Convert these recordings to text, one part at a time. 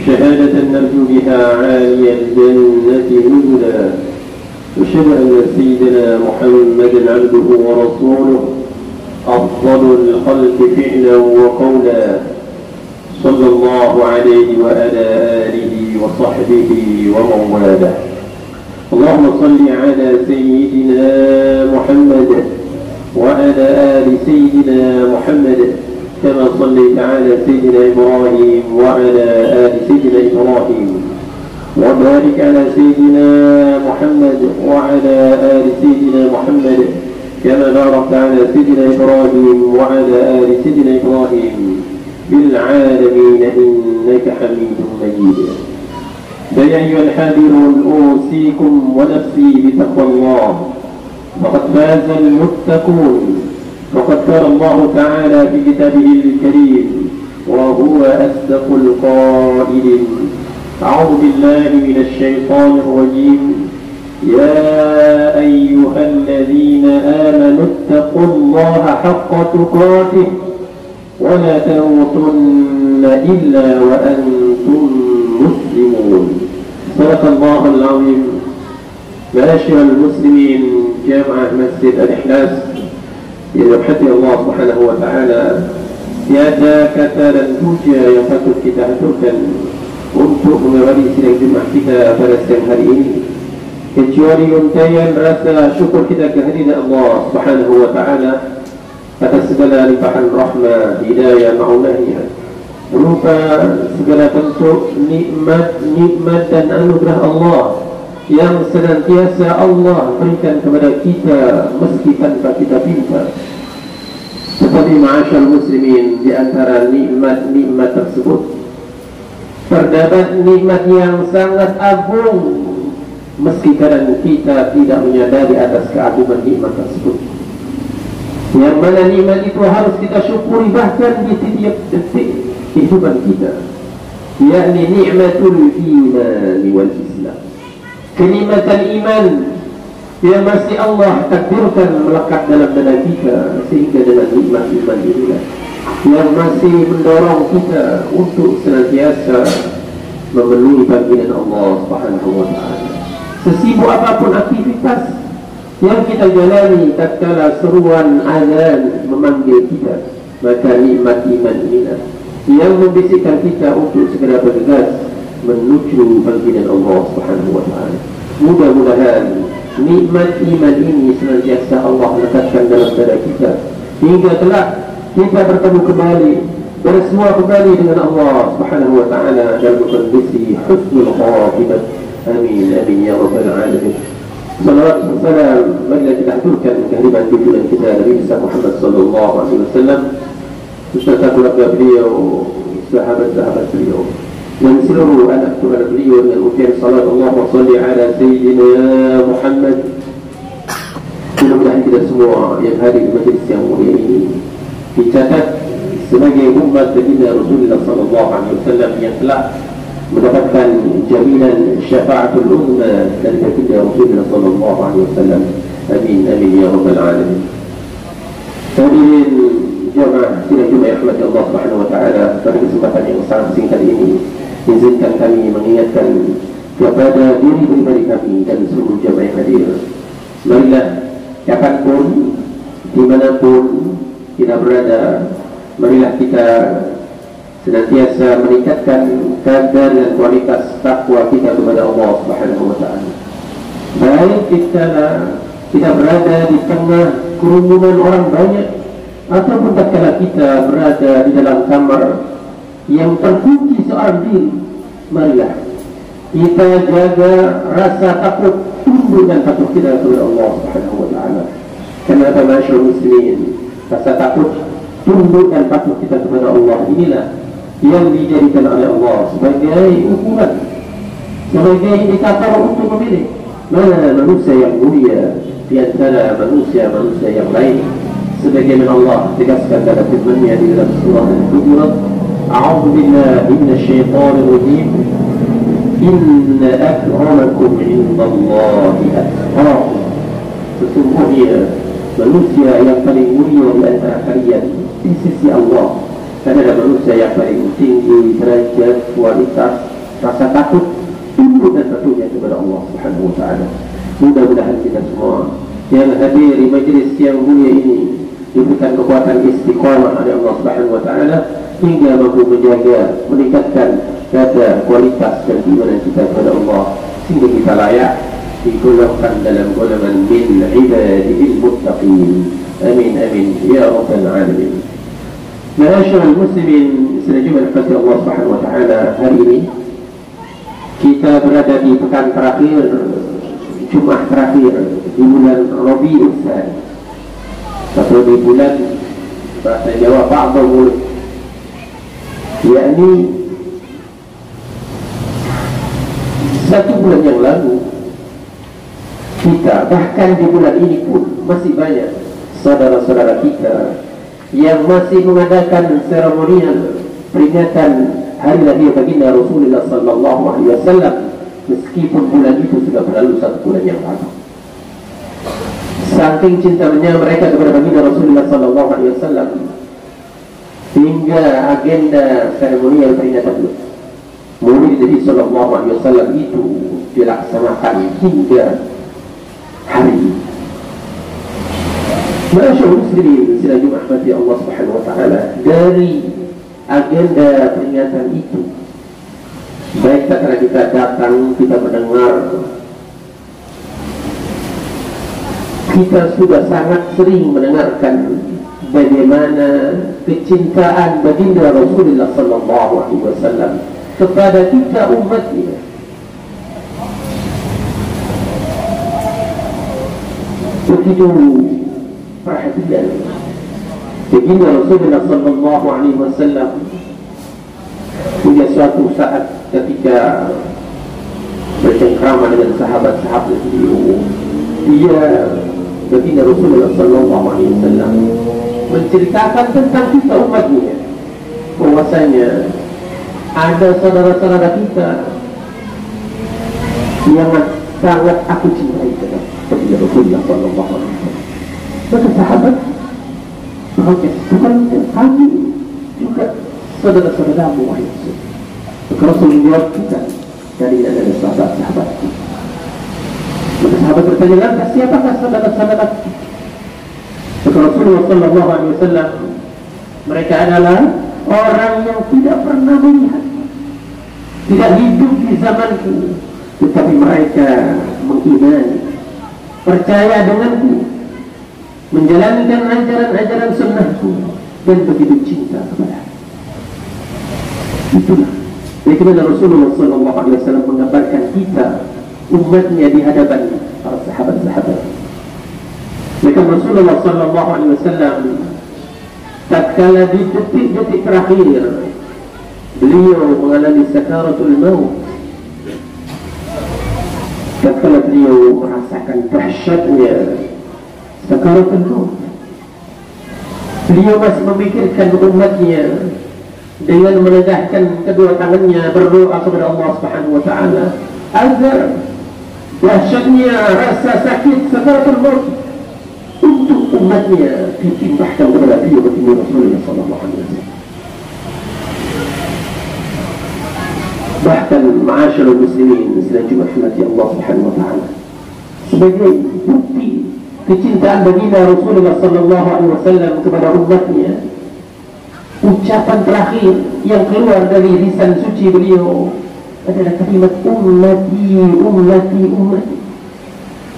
شهادة نرجو بها عالي الجنة نزلا، أشهد أن سيدنا محمدا عبده ورسوله أفضل الخلق فعلا وقولا، صلى الله عليه وعلى آله وصحبه ومن والاه. اللهم صل على سيدنا محمد وعلى آل سيدنا محمد كما صليت على سيدنا إبراهيم وعلى آل سيدنا إبراهيم، وبارك على سيدنا محمد وعلى آل سيدنا محمد كما باركت على سيدنا إبراهيم وعلى آل سيدنا إبراهيم بالعالمين إنك حميد مجيد. فيا أيها الحاضرون أوصيكم ونفسي بتقوى الله، فقد فاز المتقون. وقد قال الله تعالى في كتابه الكريم وهو أصدق القائلين: أعوذ بالله من الشيطان الرجيم، يا أيها الذين آمنوا اتقوا الله حق تقاته ولا تموتن إلا وأنتم مسلمون. صدق الله العظيم. معاشر المسلمين، جامعة مسجد الإخلاص yang dirahmati Allah Subhanahu wa taala, tiada kata dan puja yang patut kita haturkan untuk mengawali sidang Jumaat kita pada siang hari ini kecuali untayan rasa syukur kita kehadiran Allah Subhanahu wa taala atas segala limpahan rahmat, hidayah, ma'unahnya berupa segala bentuk nikmat dan anugerah Allah yang senantiasa Allah berikan kepada kita meski tanpa kita minta. Seperti ma'asyar muslimin, di antara nikmat-nikmat tersebut terdapat nikmat yang sangat agung meski kadang kita tidak menyadari atas keagungan nikmat tersebut, yang mana nikmat itu harus kita syukuri bahkan di setiap detik kehidupan kita, yakni nikmatul iman wal Islam, kenikmatan iman yang masih Allah takdirkan melekat dalam dada kita, sehingga dengan nikmat iman inilah yang masih mendorong kita untuk senantiasa memenuhi panggilan Allah Subhanahu wa taala. Sesibuk apapun aktivitas yang kita jalani, tatkala seruan azan memanggil kita, maka nikmat iman inilah yang membisikkan kita untuk segera bergegas menuju panggilan Allah Subhanahu wa taala. Mudah-mudahan nikmat iman ini senantiasa Allah letakkan dalam dada kita hingga kelak kita bertemu kembali, bersua kembali dengan Allah Subhanahu wa taala dalam kondisi husnul khatimah. Amin amin ya rabbal alamin. Salawat dan salam marilah kita haturkan kehadiran junjungan kita Nabi besar Muhammad sallallahu alaihi wasallam, beserta keluarga beliau, sahabat-sahabat beliau, dan seluruh anak keluarga beliau dengan ucapan salat Allahumma salli ala sayyidina Muhammad. Mudah-mudahan kita semua yang hadir di majlis yang mulia ini dicatat sebagai umat baginda Rasulullah sallallahu alaihi wasallam yang telah mendapatkan jaminan syafaatul umma dari baginda Rasulullah sallallahu alaihi wasallam. Amin amin ya rabbal alamin. Hadirin jamaah sidang Jumaat rahmat Allah Subhanahu wa taala, pada kesempatan yang sangat singkat ini izinkan kami mengingatkan kepada diri pribadi kami dan seluruh jamaah yang hadir, marilah kapanpun, dimanapun kita berada, marilah kita senantiasa meningkatkan kadar dan kualitas takwa kita kepada Allah Subhanahu wa taala. Baik kita berada di tengah kerumunan orang banyak, ataupun tatkala kita berada di dalam kamar yang terkunci seorang diri, marilah kita jaga rasa takut, tunduk dan patuh kita kepada Allah Subhanahu wa taala. Karena masyarakat muslimin, rasa takut, tunduk dan patuh kita kepada Allah inilah yang dijadikan oleh Allah sebagai ukuran, sebagai indikator untuk memilih mana manusia yang mulia di antara manusia-manusia yang lain. Sebagaimana Allah tegaskan dalam firman-Nya di dalam surah Al-Hujurat, A'udzu billahi minasyaitonir rajim, Inna akramakum 'indallahi atqakum. Sesungguhnya manusia yang paling mulia di antara kalian di sisi Allah adalah manusia yang paling tinggi derajat, kualitas, rasa takut tunduk dan patuhnya kepada Allah Subhanahu wa taala. Mudah-mudahan kita semua yang hadir di majlis yang mulia ini diberikan kekuatan istiqamah oleh Allah Subhanahu wa taala hingga mampu menjaga, meningkatkan dada kualitas dan iman kita kepada Allah sehingga kita layak digolongkan dalam golongan min ibadil muttaqin. Amin amin ya rabbal alamin. Ma'asyiral muslimin, selanjutnya kepada Allah Subhanahu wa taala, hari ini kita berada di pekan terakhir, Jumat terakhir di bulan Rabiul Tsani, atau di bulan bahasa Jawa Ba'dul, yakni satu bulan yang lalu kita, bahkan di bulan ini pun masih banyak saudara-saudara kita yang masih mengadakan seremonial peringatan hari lahir baginda Rasulullah sallallahu alaihi wasallam, meskipun bulan itu sudah berlalu satu bulan yang lalu. Saking cintanya mereka kepada baginda Rasulullah sallallahu alaihi wasallam hingga agenda seremonial peringatan Maulid Nabi sallallahu alaihi wasallam itu dilaksanakan hingga hari ini. Masyaallah muslimin sedang dirahmati Allah Subhanahu wa taala, dari agenda peringatan itu, baik tatkala kita datang, kita mendengar, kita sudah sangat sering mendengarkan bagaimana kecintaan baginda Rasulullah sallallahu alaihi wasallam kepada kita umatnya. Begitu perhatian baginda Rasulullah sallallahu alaihi wasallam hingga suatu saat ketika bercengkrama dengan sahabat-sahabat beliau, dia baginda Rasulullah sallallahu alaihi wasallam menceritakan tentang kita umatnya, bahwasanya ada saudara-saudara kita yang sangat aku cintai kepada Rasulullah sallallahu alaihi wasallam. Maka sahabat protes, bukan kami juga saudara-saudaramu wahai Rasul. Maka Rasul menjawab, kita dari ada sahabat-sahabat. Maka sahabat bertanya, lantas siapakah saudara-saudara? Maka Rasulullah sallallahu alaihi wasallam, mereka adalah orang yang tidak pernah melihat, tidak hidup di zamanku, tetapi mereka mengimani, percaya denganku, menjalankan ajaran-ajaran sunnahku, dan begitu cinta kepada aku. Itulah bagaimana Rasulullah sallallahu alaihi wasallam menggambarkan kita umatnya di hadapan para sahabat-sahabat. Maka Rasulullah sallallahu alaihi wasallam tatkala di detik-detik terakhir beliau mengalami sakaratul maut, tatkala beliau merasakan dahsyatnya sakaratul maut, beliau masih memikirkan umatnya dengan menegakkan kedua tangannya berdoa kepada Allah Subhanahu wa taala agar dahsyatnya rasa sakit sakaratul maut untuk umatnya ditimbahkan kepada beliau Rasulullah sallallahu alaihi wasallam. Bahkan ma'asyiral muslimin sedang rahmati Allah Subhanahu wa taala, sebagai bukti kecintaan baginda Rasulullah sallallahu alaihi wasallam kepada umatnya, ucapan terakhir yang keluar dari lisan suci beliau adalah kalimat ummati ummati ummati,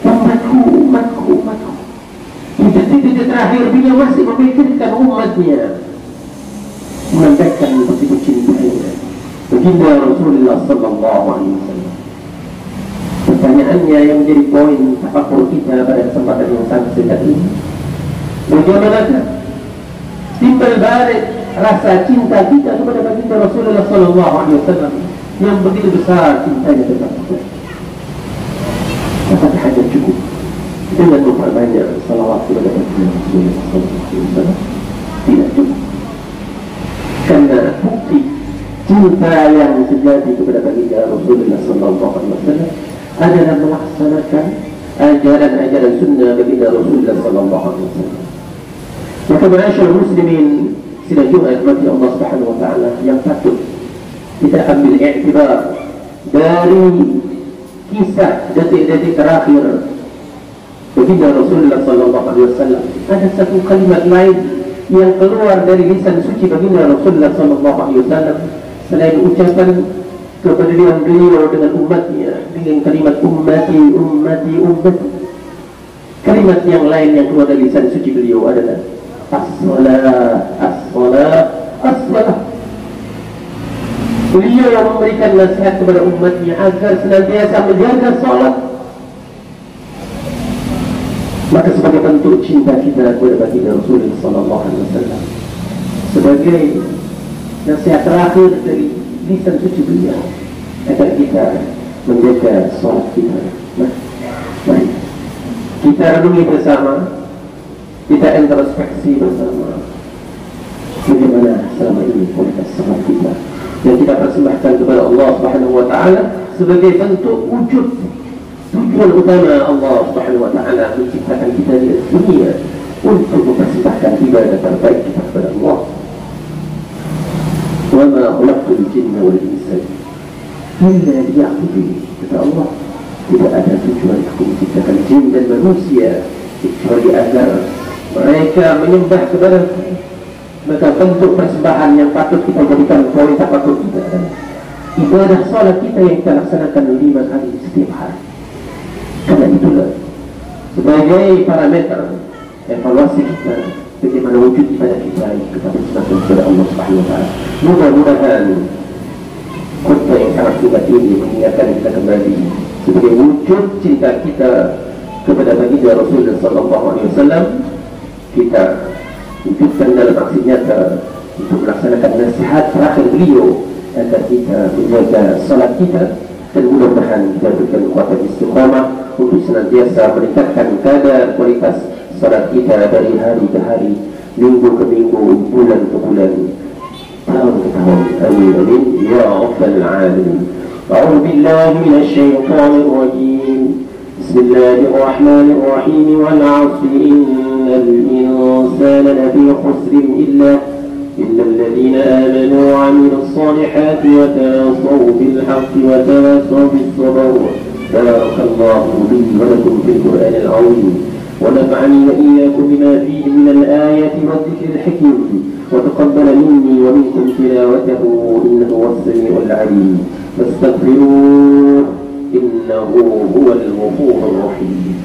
umatku umatku umatku. Di detik-detik terakhir beliau masih memikirkan umatnya, menandakan begitu cintanya baginda Rasulullah sallallahu alaihi wasallam. Pertanyaannya yang menjadi poin tafakur kita pada kesempatan yang sangat singkat ini, bagaimanakah timbal balik rasa cinta kita kepada baginda Rasulullah sallallahu alaihi wasallam yang begitu besar cintanya kepada kita? Apakah hanya cukup dengan memperbanyak salawat kepada baginda Rasulullah sallallahu alaihi wasallam? Tidak cukup, karena bukti cinta yang sejati kepada baginda Rasulullah sallallahu alaihi wasallam adalah melaksanakan ajaran-ajaran sunnah baginda Rasulullah sallallahu alaihi wasallam. Maka ma'asyiral muslimin sidang Jumat rahmati Allah Subhanahu wa taala, yang patut kita ambil iktibar dari kisah detik-detik terakhir baginda Rasulullah SAW, ada satu kalimat lain yang keluar dari lisan suci baginda Rasulullah SAW selain ucapan kepedulian beliau dengan umatnya dengan kalimat ummati, ummati, ummati. Kalimat yang lain yang keluar dari lisan suci beliau adalah as-salah, as-salah, as-salah. Beliau yang memberikan nasihat kepada umatnya agar senantiasa menjaga salat. Maka sebagai bentuk cinta kita kepada baginda Rasulullah SAW, sebagai nasihat terakhir dari lisan suci beliau, agar kita menjaga salat kita. Mari kita renungi bersama, kita introspeksi bersama bagaimana selama ini kualitas salat kita yang kita persembahkan kepada Allah Subhanahu wa taala sebagai bentuk wujud tujuan utama Allah Subhanahu wa taala menciptakan kita di dunia untuk mempersembahkan ibadah terbaik kita kepada Allah. Wa ma khalaqtul jinna wal insa illa liya'budun. Kata Allah, tidak ada tujuan aku menciptakan jin dan manusia kecuali agar mereka menyembah kepada. Maka bentuk persembahan yang patut kita jadikan prioritas patut kita adalah ibadah salat kita yang kita laksanakan 5 kali setiap hari. Karena itulah sebagai parameter evaluasi kita bagaimana wujud ibadah kita yang kita persembahkan kepada Allah Subhanahu wa taala. Mudah-mudahan khutbah yang sangat singkat ini mengingatkan kita kembali sebagai wujud cinta kita kepada baginda Rasulullah SAW, kita wujudkan dalam aksi nyata untuk melaksanakan nasihat terakhir beliau agar kita menjaga salat kita, dan mudah-mudahan kita berikan kekuatan istiqamah untuk senantiasa meningkatkan kadar kualitas salat kita dari hari ke hari, minggu ke minggu, bulan ke bulan, tahun ke tahun. Amin amin ya rabbal alamin. A'udzu billahi minasy syaithanir rajim. Bismillahirrahmanirrahim. Wal 'asri innal insana lafi khusrin illa الذين آمنوا وعملوا الصالحات وتواصوا بالحق وتواصوا بالصبر. بارك الله لي ولكم في القرآن العظيم ونفعني وإياكم بما فيه من الآيات والذكر الحكيم وتقبل مني ومنكم تلاوته إنه هو السميع العليم فاستغفروه إنه هو الغفور الرحيم.